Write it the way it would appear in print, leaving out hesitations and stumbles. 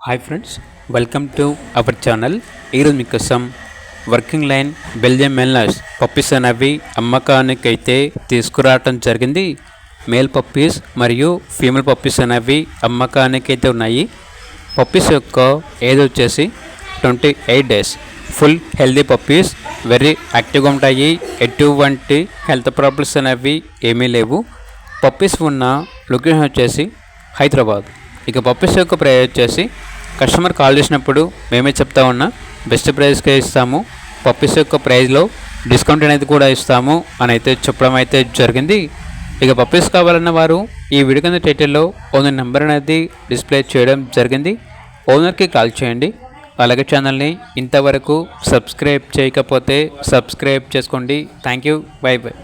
Hi friends, welcome to our channel. ఈరోజు మీకోసం working line Belgium మెల్నర్స్ puppies అనేవి అమ్మకానికి అయితే తీసుకురావటం జరిగింది. మేల్ పప్పీస్ మరియు ఫీమేల్ పప్పీస్ అనేవి అమ్మకానికి అయితే ఉన్నాయి. పప్పీస్ యొక్క ఏజ్ వచ్చేసి 28 days. Full healthy puppies, very యాక్టివ్గా ఉంటాయి. ఎటువంటి హెల్త్ ప్రాబ్లమ్స్ అనేవి ఏమీ లేవు. పప్పీస్ ఉన్న లొకేషన్ వచ్చేసి హైదరాబాద్. ఇక పప్పీస్ యొక్క ప్రైస్ వచ్చేసి కస్టమర్ కాల్ చేసినప్పుడు మేమే చెప్తా ఉన్నా బెస్ట్ ప్రైస్కే ఇస్తాము, పప్పీస్ యొక్క ప్రైస్లో డిస్కౌంట్ అనేది కూడా ఇస్తాము అని అయితే చెప్పడం అయితే జరిగింది. ఇక పప్పీస్ కావాలన్న వారు ఈ వీడియో కింద టైటిల్లో ఓనర్ నెంబర్ అనేది డిస్ప్లే చేయడం జరిగింది. ఓనర్కి కాల్ చేయండి. అలాగే ఛానల్ని ఇంతవరకు సబ్స్క్రైబ్ చేయకపోతే సబ్స్క్రైబ్ చేసుకోండి. Thank you, by by.